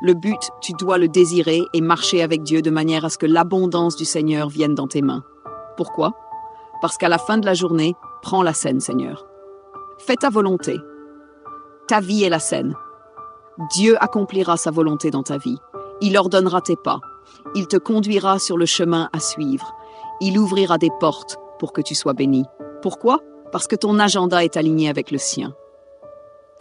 Le but, tu dois le désirer et marcher avec Dieu de manière à ce que l'abondance du Seigneur vienne dans tes mains. Pourquoi? Parce qu'à la fin de la journée, prends la scène, Seigneur. Fais ta volonté. Ta vie est la scène. Dieu accomplira sa volonté dans ta vie. Il ordonnera tes pas. Il te conduira sur le chemin à suivre. Il ouvrira des portes pour que tu sois béni. Pourquoi? Parce que ton agenda est aligné avec le sien.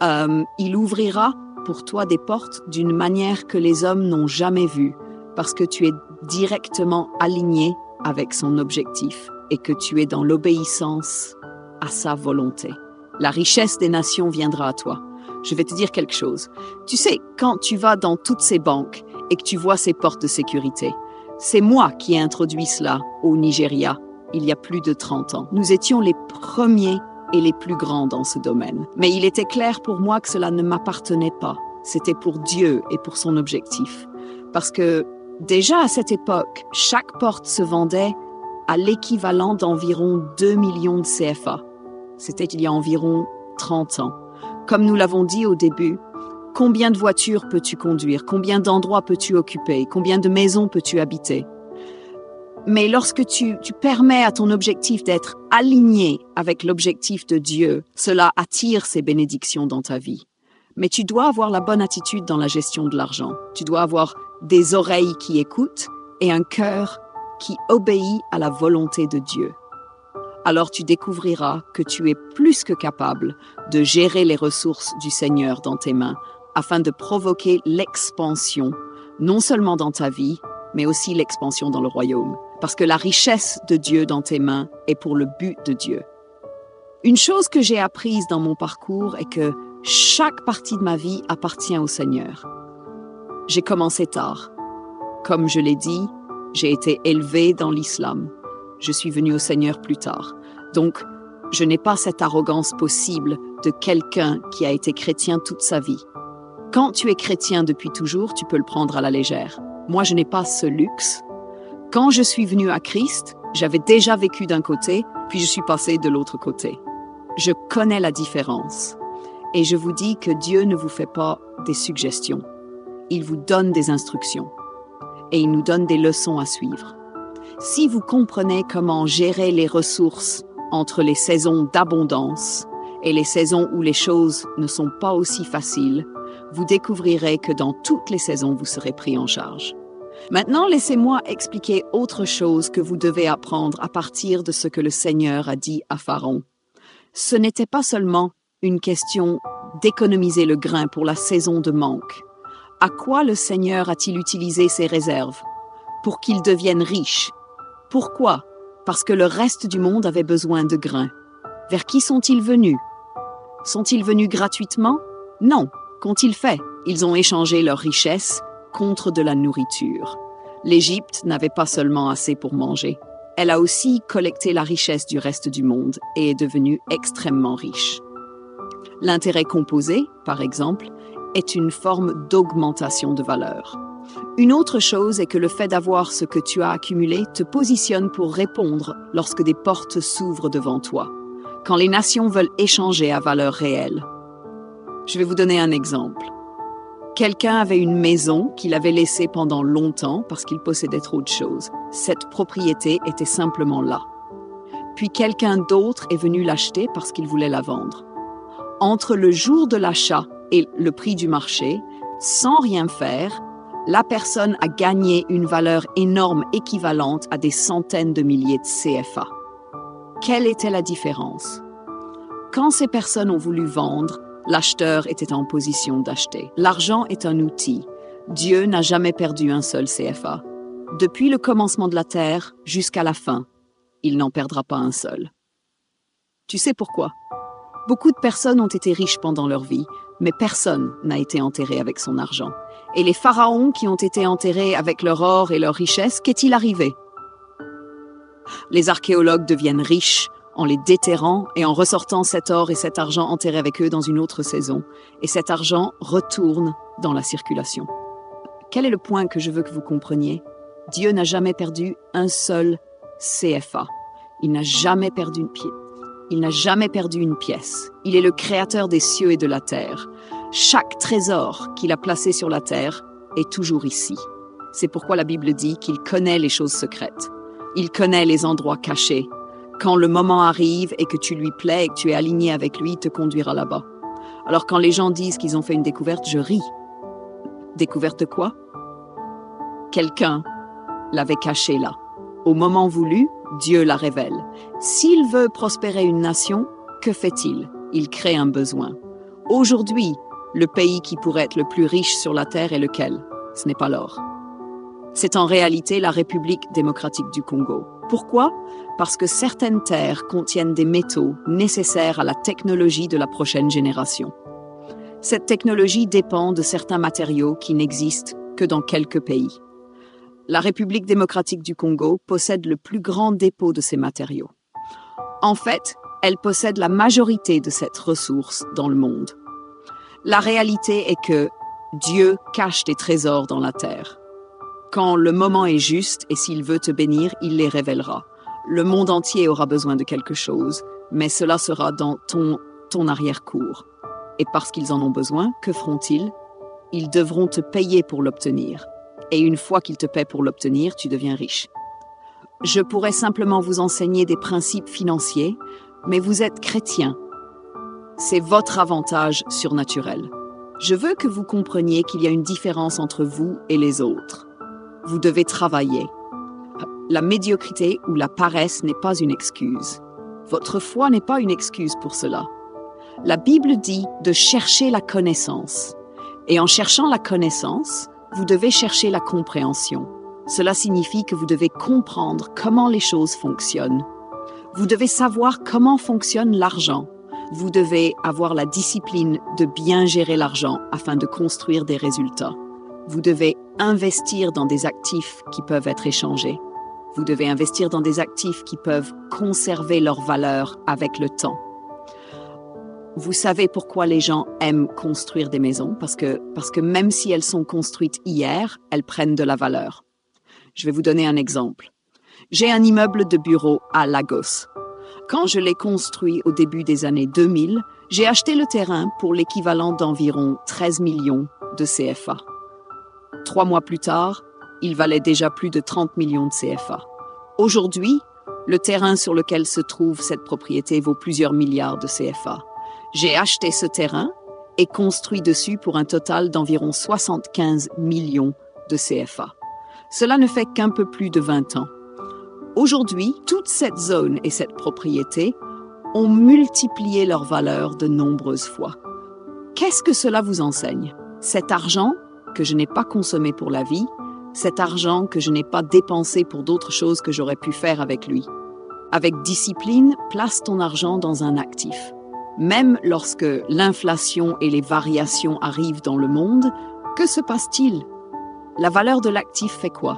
Il ouvrira pour toi des portes d'une manière que les hommes n'ont jamais vue, parce que tu es directement aligné avec son objectif et que tu es dans l'obéissance à sa volonté. La richesse des nations viendra à toi. Je vais te dire quelque chose. Tu sais, quand tu vas dans toutes ces banques et que tu vois ces portes de sécurité, c'est moi qui ai introduit cela au Nigeria il y a plus de 30 ans. Nous étions les premiers et les plus grands dans ce domaine. Mais il était clair pour moi que cela ne m'appartenait pas. C'était pour Dieu et pour son objectif. Parce que déjà à cette époque, chaque porte se vendait à l'équivalent d'environ 2 millions de CFA. C'était il y a environ 30 ans. Comme nous l'avons dit au début, combien de voitures peux-tu conduire? Combien d'endroits peux-tu occuper? Combien de maisons peux-tu habiter? Mais lorsque tu permets à ton objectif d'être aligné avec l'objectif de Dieu, cela attire ces bénédictions dans ta vie. Mais tu dois avoir la bonne attitude dans la gestion de l'argent. Tu dois avoir des oreilles qui écoutent et un cœur qui obéit à la volonté de Dieu. Alors tu découvriras que tu es plus que capable de gérer les ressources du Seigneur dans tes mains afin de provoquer l'expansion, non seulement dans ta vie, mais aussi l'expansion dans le royaume. Parce que la richesse de Dieu dans tes mains est pour le but de Dieu. Une chose que j'ai apprise dans mon parcours est que chaque partie de ma vie appartient au Seigneur. J'ai commencé tard. Comme je l'ai dit, j'ai été élevée dans l'islam. Je suis venue au Seigneur plus tard. Donc, je n'ai pas cette arrogance possible de quelqu'un qui a été chrétien toute sa vie. Quand tu es chrétien depuis toujours, tu peux le prendre à la légère. Moi, je n'ai pas ce luxe. Quand je suis venue à Christ, j'avais déjà vécu d'un côté, puis je suis passée de l'autre côté. Je connais la différence. Et je vous dis que Dieu ne vous fait pas des suggestions. Il vous donne des instructions. Et il nous donne des leçons à suivre. Si vous comprenez comment gérer les ressources entre les saisons d'abondance et les saisons où les choses ne sont pas aussi faciles, vous découvrirez que dans toutes les saisons, vous serez pris en charge. Maintenant, laissez-moi expliquer autre chose que vous devez apprendre à partir de ce que le Seigneur a dit à Pharaon. Ce n'était pas seulement une question d'économiser le grain pour la saison de manque. À quoi le Seigneur a-t-il utilisé ses réserves? Pour qu'ils deviennent riches. Pourquoi? Parce que le reste du monde avait besoin de grain. Vers qui sont-ils venus? Sont-ils venus gratuitement? Non. Qu'ont-ils fait? Ils ont échangé leurs richesses contre de la nourriture. L'Égypte n'avait pas seulement assez pour manger. Elle a aussi collecté la richesse du reste du monde et est devenue extrêmement riche. L'intérêt composé, par exemple, est une forme d'augmentation de valeur. Une autre chose est que le fait d'avoir ce que tu as accumulé te positionne pour répondre lorsque des portes s'ouvrent devant toi, quand les nations veulent échanger à valeur réelle. Je vais vous donner un exemple. Quelqu'un avait une maison qu'il avait laissée pendant longtemps parce qu'il possédait trop de choses. Cette propriété était simplement là. Puis quelqu'un d'autre est venu l'acheter parce qu'il voulait la vendre. Entre le jour de l'achat et le prix du marché, sans rien faire, la personne a gagné une valeur énorme équivalente à des centaines de milliers de CFA. Quelle était la différence? Quand ces personnes ont voulu vendre, l'acheteur était en position d'acheter. L'argent est un outil. Dieu n'a jamais perdu un seul CFA. Depuis le commencement de la terre jusqu'à la fin, il n'en perdra pas un seul. Tu sais pourquoi? Beaucoup de personnes ont été riches pendant leur vie, mais personne n'a été enterré avec son argent. Et les pharaons qui ont été enterrés avec leur or et leur richesse, qu'est-il arrivé? Les archéologues deviennent riches en les déterrant et en ressortant cet or et cet argent enterrés avec eux dans une autre saison. Et cet argent retourne dans la circulation. Quel est le point que je veux que vous compreniez? Dieu n'a jamais perdu un seul CFA. Il n'a jamais perdu une pièce. Il n'a jamais perdu une pièce. Il est le créateur des cieux et de la terre. Chaque trésor qu'il a placé sur la terre est toujours ici. C'est pourquoi la Bible dit qu'il connaît les choses secrètes. Il connaît les endroits cachés. Quand le moment arrive et que tu lui plais et que tu es aligné avec lui, il te conduira là-bas. Alors quand les gens disent qu'ils ont fait une découverte, je ris. Découverte quoi? Quelqu'un l'avait caché là. Au moment voulu, Dieu la révèle. S'il veut prospérer une nation, que fait-il? Il crée un besoin. Aujourd'hui, le pays qui pourrait être le plus riche sur la terre est lequel? Ce n'est pas l'or. C'est en réalité la République démocratique du Congo. Pourquoi? Parce que certaines terres contiennent des métaux nécessaires à la technologie de la prochaine génération. Cette technologie dépend de certains matériaux qui n'existent que dans quelques pays. La République démocratique du Congo possède le plus grand dépôt de ces matériaux. En fait, elle possède la majorité de cette ressource dans le monde. La réalité est que Dieu cache des trésors dans la terre. Quand le moment est juste et s'il veut te bénir, il les révélera. Le monde entier aura besoin de quelque chose, mais cela sera dans ton arrière-cour. Et parce qu'ils en ont besoin, que feront-ils? Ils devront te payer pour l'obtenir. Et une fois qu'ils te paient pour l'obtenir, tu deviens riche. Je pourrais simplement vous enseigner des principes financiers, mais vous êtes chrétien. C'est votre avantage surnaturel. Je veux que vous compreniez qu'il y a une différence entre vous et les autres. Vous devez travailler. La médiocrité ou la paresse n'est pas une excuse. Votre foi n'est pas une excuse pour cela. La Bible dit de chercher la connaissance. Et en cherchant la connaissance, vous devez chercher la compréhension. Cela signifie que vous devez comprendre comment les choses fonctionnent. Vous devez savoir comment fonctionne l'argent. Vous devez avoir la discipline de bien gérer l'argent afin de construire des résultats. Vous devez investir dans des actifs qui peuvent être échangés. Vous devez investir dans des actifs qui peuvent conserver leur valeur avec le temps. Vous savez pourquoi les gens aiment construire des maisons? Parce que même si elles sont construites hier, elles prennent de la valeur. Je vais vous donner un exemple. J'ai un immeuble de bureau à Lagos. Quand je l'ai construit au début des années 2000, j'ai acheté le terrain pour l'équivalent d'environ 13 millions de CFA. 3 mois plus tard, il valait déjà plus de 30 millions de CFA. Aujourd'hui, le terrain sur lequel se trouve cette propriété vaut plusieurs milliards de CFA. J'ai acheté ce terrain et construit dessus pour un total d'environ 75 millions de CFA. Cela ne fait qu'un peu plus de 20 ans. Aujourd'hui, toute cette zone et cette propriété ont multiplié leur valeur de nombreuses fois. Qu'est-ce que cela vous enseigne? Cet argent que je n'ai pas consommé pour la vie, cet argent que je n'ai pas dépensé pour d'autres choses que j'aurais pu faire avec lui. Avec discipline, place ton argent dans un actif. Même lorsque l'inflation et les variations arrivent dans le monde, que se passe-t-il? La valeur de l'actif fait quoi?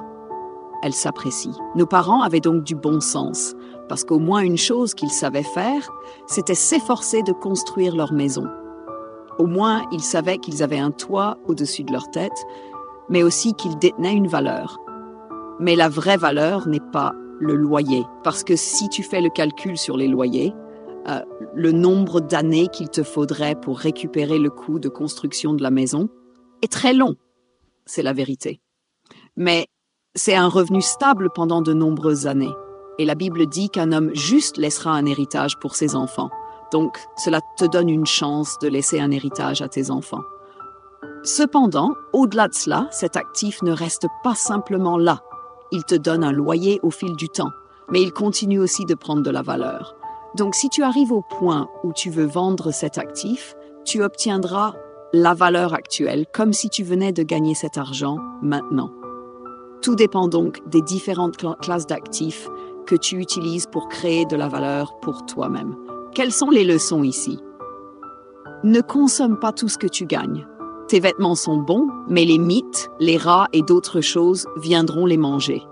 Elle s'apprécie. Nos parents avaient donc du bon sens, parce qu'au moins une chose qu'ils savaient faire, c'était s'efforcer de construire leur maison. Au moins, ils savaient qu'ils avaient un toit au-dessus de leur tête, mais aussi qu'ils détenaient une valeur. Mais la vraie valeur n'est pas le loyer, parce que si tu fais le calcul sur les loyers, le nombre d'années qu'il te faudrait pour récupérer le coût de construction de la maison est très long, c'est la vérité. Mais c'est un revenu stable pendant de nombreuses années. Et la Bible dit qu'un homme juste laissera un héritage pour ses enfants. Donc, cela te donne une chance de laisser un héritage à tes enfants. Cependant, au-delà de cela, cet actif ne reste pas simplement là. Il te donne un loyer au fil du temps, mais il continue aussi de prendre de la valeur. Donc, si tu arrives au point où tu veux vendre cet actif, tu obtiendras la valeur actuelle, comme si tu venais de gagner cet argent maintenant. Tout dépend donc des différentes classes d'actifs que tu utilises pour créer de la valeur pour toi-même. Quelles sont les leçons ici? Ne consomme pas tout ce que tu gagnes. Tes vêtements sont bons, mais les mites, les rats et d'autres choses viendront les manger.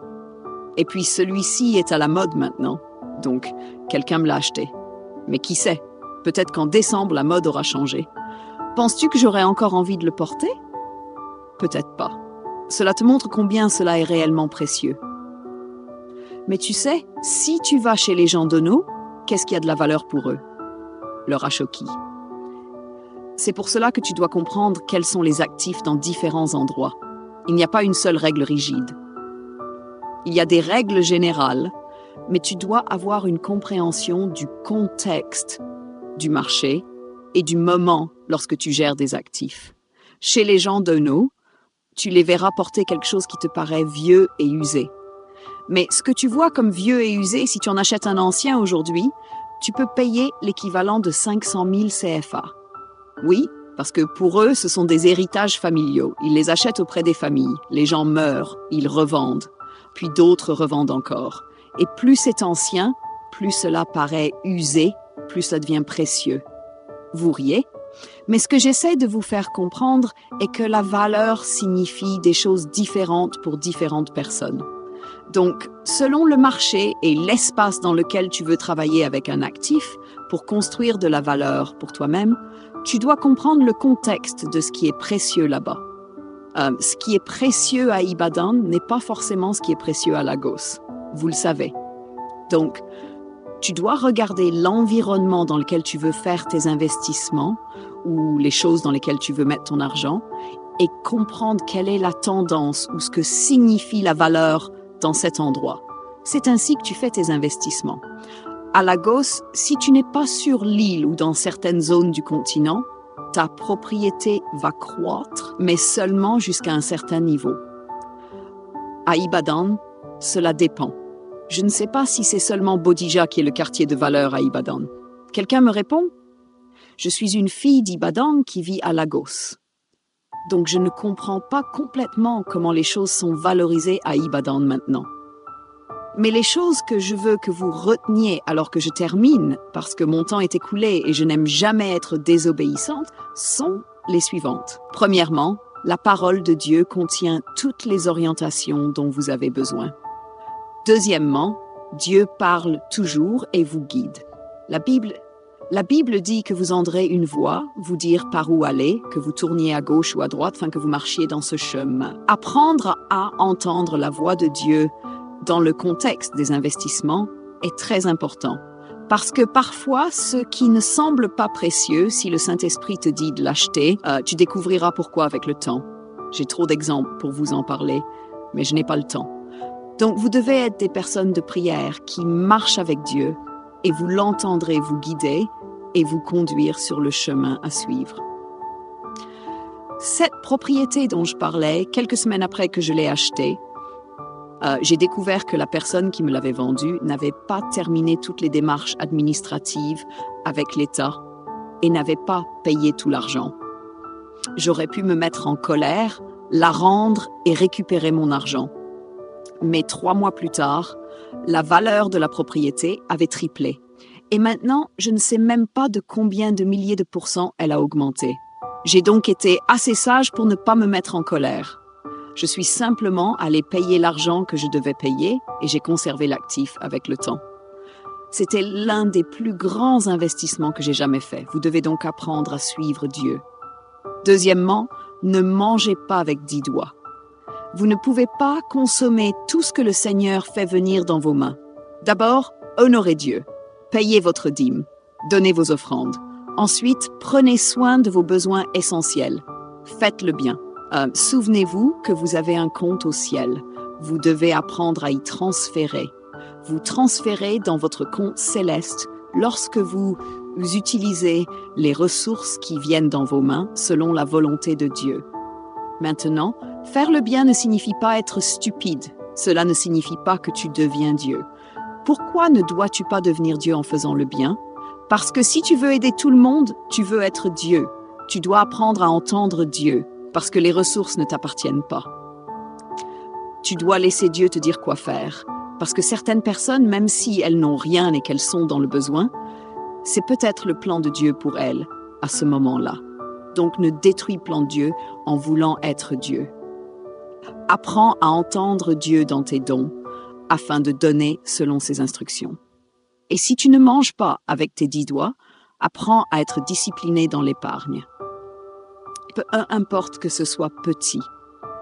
Et puis celui-ci est à la mode maintenant, donc quelqu'un me l'a acheté. Mais qui sait? Peut-être qu'en décembre, la mode aura changé. Penses-tu que j'aurais encore envie de le porter? Peut-être pas. Cela te montre combien cela est réellement précieux. Mais tu sais, si tu vas chez les gens de nous, qu'est-ce qui a de la valeur pour eux? Leur ashoki. C'est pour cela que tu dois comprendre quels sont les actifs dans différents endroits. Il n'y a pas une seule règle rigide. Il y a des règles générales, mais tu dois avoir une compréhension du contexte du marché et du moment lorsque tu gères des actifs. Chez les gens de nous, tu les verras porter quelque chose qui te paraît vieux et usé. Mais ce que tu vois comme vieux et usé, si tu en achètes un ancien aujourd'hui, tu peux payer l'équivalent de 500 000 CFA. Oui, parce que pour eux, ce sont des héritages familiaux. Ils les achètent auprès des familles. Les gens meurent, ils revendent. Puis d'autres revendent encore. Et plus c'est ancien, plus cela paraît usé, plus ça devient précieux. Vous riez? Mais ce que j'essaie de vous faire comprendre est que la valeur signifie des choses différentes pour différentes personnes. Donc, selon le marché et l'espace dans lequel tu veux travailler avec un actif pour construire de la valeur pour toi-même, tu dois comprendre le contexte de ce qui est précieux là-bas. Ce qui est précieux à Ibadan n'est pas forcément ce qui est précieux à Lagos. Vous le savez. Donc, tu dois regarder l'environnement dans lequel tu veux faire tes investissements ou les choses dans lesquelles tu veux mettre ton argent et comprendre quelle est la tendance ou ce que signifie la valeur dans cet endroit. C'est ainsi que tu fais tes investissements. À Lagos, si tu n'es pas sur l'île ou dans certaines zones du continent, ta propriété va croître, mais seulement jusqu'à un certain niveau. À Ibadan, cela dépend. Je ne sais pas si c'est seulement Bodija qui est le quartier de valeur à Ibadan. Quelqu'un me répond? Je suis une fille d'Ibadan qui vit à Lagos. Donc je ne comprends pas complètement comment les choses sont valorisées à Ibadan maintenant. Mais les choses que je veux que vous reteniez alors que je termine, parce que mon temps est écoulé et je n'aime jamais être désobéissante, sont les suivantes. Premièrement, la parole de Dieu contient toutes les orientations dont vous avez besoin. Deuxièmement, Dieu parle toujours et vous guide. La Bible dit que vous entendrez une voix vous dire par où aller, que vous tourniez à gauche ou à droite, afin que vous marchiez dans ce chemin. Apprendre à entendre la voix de Dieu dans le contexte des investissements est très important. Parce que parfois, ce qui ne semble pas précieux, si le Saint-Esprit te dit de l'acheter, tu découvriras pourquoi avec le temps. J'ai trop d'exemples pour vous en parler, mais je n'ai pas le temps. Donc, vous devez être des personnes de prière qui marchent avec Dieu et vous l'entendrez vous guider et vous conduire sur le chemin à suivre. Cette propriété dont je parlais, quelques semaines après que je l'ai achetée, j'ai découvert que la personne qui me l'avait vendue n'avait pas terminé toutes les démarches administratives avec l'État et n'avait pas payé tout l'argent. J'aurais pu me mettre en colère, la rendre et récupérer mon argent. Mais 3 mois plus tard, la valeur de la propriété avait triplé. Et maintenant, je ne sais même pas de combien de milliers de pourcents elle a augmenté. J'ai donc été assez sage pour ne pas me mettre en colère. Je suis simplement allée payer l'argent que je devais payer et j'ai conservé l'actif avec le temps. C'était l'un des plus grands investissements que j'ai jamais fait. Vous devez donc apprendre à suivre Dieu. Deuxièmement, ne mangez pas avec 10 doigts. Vous ne pouvez pas consommer tout ce que le Seigneur fait venir dans vos mains. D'abord, honorez Dieu. Payez votre dîme. Donnez vos offrandes. Ensuite, prenez soin de vos besoins essentiels. Faites le bien. Souvenez-vous que vous avez un compte au ciel. Vous devez apprendre à y transférer. Vous transférez dans votre compte céleste lorsque vous utilisez les ressources qui viennent dans vos mains selon la volonté de Dieu. Maintenant, faire le bien ne signifie pas être stupide. Cela ne signifie pas que tu deviens Dieu. Pourquoi ne dois-tu pas devenir Dieu en faisant le bien? Parce que si tu veux aider tout le monde, tu veux être Dieu. Tu dois apprendre à entendre Dieu, parce que les ressources ne t'appartiennent pas. Tu dois laisser Dieu te dire quoi faire, parce que certaines personnes, même si elles n'ont rien et qu'elles sont dans le besoin, c'est peut-être le plan de Dieu pour elles à ce moment-là. Donc ne détruis le plan de Dieu en voulant être Dieu. Apprends à entendre Dieu dans tes dons afin de donner selon ses instructions. Et si tu ne manges pas avec tes 10 doigts, apprends à être discipliné dans l'épargne. Peu importe que ce soit petit,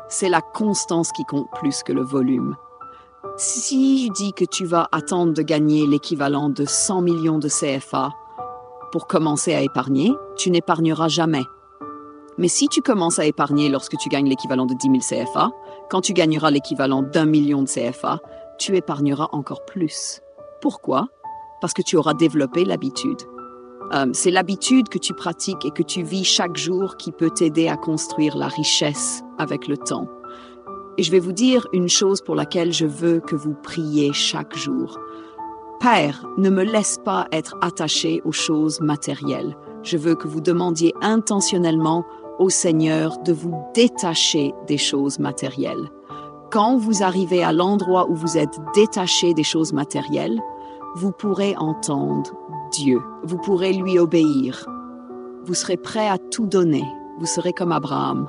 c'est la constance qui compte plus que le volume. Si je dis que tu vas attendre de gagner l'équivalent de 100 millions de CFA pour commencer à épargner, tu n'épargneras jamais. Mais si tu commences à épargner lorsque tu gagnes l'équivalent de 10 000 CFA, quand tu gagneras l'équivalent d'1 million de CFA, tu épargneras encore plus. Pourquoi? Parce que tu auras développé l'habitude. C'est l'habitude que tu pratiques et que tu vis chaque jour qui peut t'aider à construire la richesse avec le temps. Et je vais vous dire une chose pour laquelle je veux que vous priez chaque jour. Père, ne me laisse pas être attaché aux choses matérielles. Je veux que vous demandiez intentionnellement au Seigneur de vous détacher des choses matérielles. Quand vous arrivez à l'endroit où vous êtes détaché des choses matérielles, vous pourrez entendre Dieu. Vous pourrez lui obéir. Vous serez prêt à tout donner. Vous serez comme Abraham.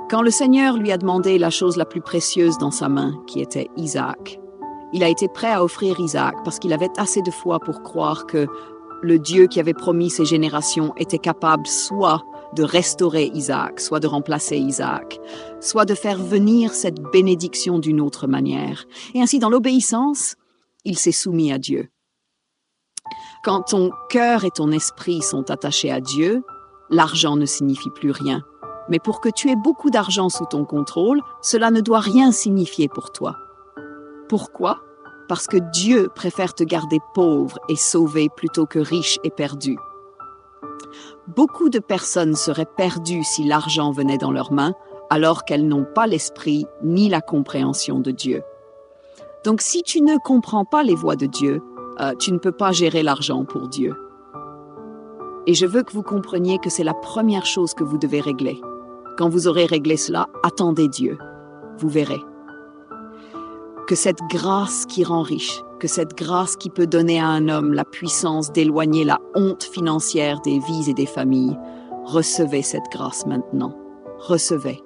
Quand le Seigneur lui a demandé la chose la plus précieuse dans sa main, qui était Isaac, il a été prêt à offrir Isaac parce qu'il avait assez de foi pour croire que le Dieu qui avait promis ses générations était capable soit de restaurer Isaac, soit de remplacer Isaac, soit de faire venir cette bénédiction d'une autre manière. Et ainsi, dans l'obéissance, il s'est soumis à Dieu. Quand ton cœur et ton esprit sont attachés à Dieu, l'argent ne signifie plus rien. Mais pour que tu aies beaucoup d'argent sous ton contrôle, cela ne doit rien signifier pour toi. Pourquoi? Parce que Dieu préfère te garder pauvre et sauvé plutôt que riche et perdu. Beaucoup de personnes seraient perdues si l'argent venait dans leurs mains, alors qu'elles n'ont pas l'esprit ni la compréhension de Dieu. Donc si tu ne comprends pas les voies de Dieu, tu ne peux pas gérer l'argent pour Dieu. Et je veux que vous compreniez que c'est la première chose que vous devez régler. Quand vous aurez réglé cela, attendez Dieu. Vous verrez. Que cette grâce qui rend riche, que cette grâce qui peut donner à un homme la puissance d'éloigner la honte financière des vies et des familles, recevez cette grâce maintenant. Recevez.